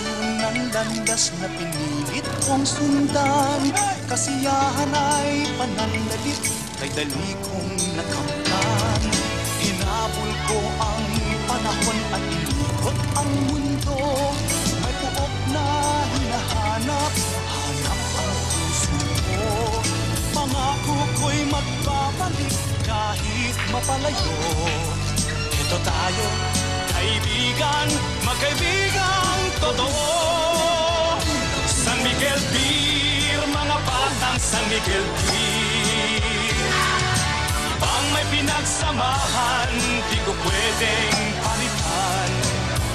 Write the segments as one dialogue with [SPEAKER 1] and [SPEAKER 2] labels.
[SPEAKER 1] ng landas na pinilit kong sundan. Kasiyahan ay pananlalit, kay dali kong nakamtan. Inabol ko ang panahon at inikot ang mundo. May puok na hinahanap, hanap ang puso ko. Pangako ko'y magbabalik kahit mapalayo. Ito tayo, kaibigan, magkaibigang totoo. San Miguel Beer, mga batang San Miguel Beer. Pang may pinagsamahan, di ko pwedeng palitan.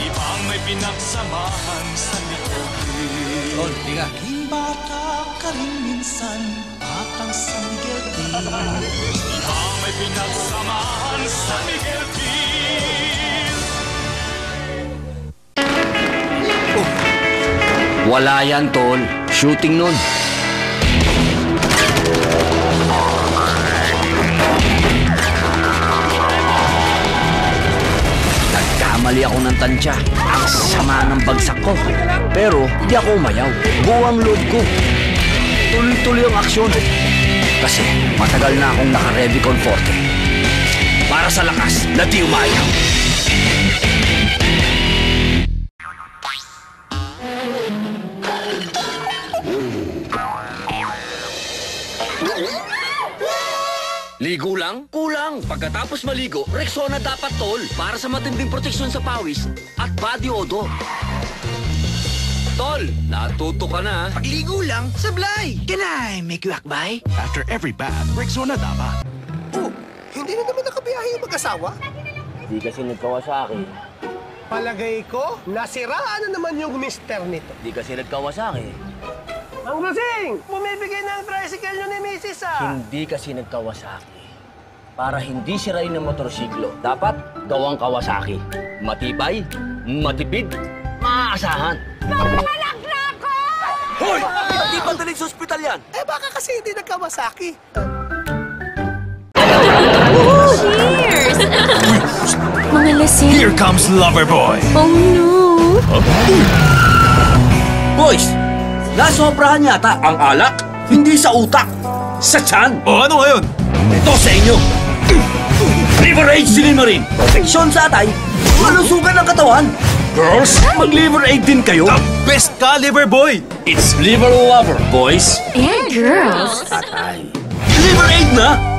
[SPEAKER 1] Ibang may pinagsamahan, San Miguel Beer.
[SPEAKER 2] Tol, tiga.
[SPEAKER 1] Naging bata ka rin minsan, batang San Miguel Beer. Ibang may pinagsamahan, San Miguel Beer.
[SPEAKER 2] Wala yan, Tol. Shooting nun. Nagkamali ako ng tansya. Ang sama ng bagsak ko. Pero hindi ako umayaw. Buwang loob ko. Tuloy-tuloy ang aksyon. Kasi matagal na akong naka-Revicon Forte. Para sa lakas na di umayaw. Ligo lang? Kulang! Pagkatapos maligo, Rexona dapat, Tol. Para sa matinding proteksyon sa pawis at body odor. Tol, natuto ka na.
[SPEAKER 3] Pagligo lang, sablay! Can I make you akbay?
[SPEAKER 4] After every bath, Rexona dapat.
[SPEAKER 5] Oh, hindi na naman nakabiyahe yung mag-asawa?
[SPEAKER 2] Hindi kasi nagkawasaki.
[SPEAKER 5] Palagay ko, nasiraan na naman yung mister nito.
[SPEAKER 2] Hindi kasi nagkawasaki.
[SPEAKER 5] Ang lasing! Bumibigay ng tricycle nyo ni Mrs.
[SPEAKER 2] Hindi kasi nagkawasaki. Para hindi sirain ng motorsiklo, dapat gawang Kawasaki. Matibay, matipid, maaasahan.
[SPEAKER 6] Namalak na ako!
[SPEAKER 2] Hoy! Hindi pa daling sa ospital yan!
[SPEAKER 5] Eh baka kasi hindi nagkawasaki.
[SPEAKER 6] Cheers! Mga lasing.
[SPEAKER 4] Here comes Loverboy!
[SPEAKER 6] Oh no!
[SPEAKER 2] Boys! Nasobrahan yata ang alak, hindi sa utak, sa tiyan.
[SPEAKER 4] O ano ngayon?
[SPEAKER 2] Ito sa inyo. Liver Aid Silimarin. Proteksyon sa atay, malusugan ng katawan. Girls, mag-Liver Aid din kayo.
[SPEAKER 4] The best ka, Liverboy!
[SPEAKER 2] It's Liver Lover, boys.
[SPEAKER 6] And girls.
[SPEAKER 2] Atay. Liver Aid na!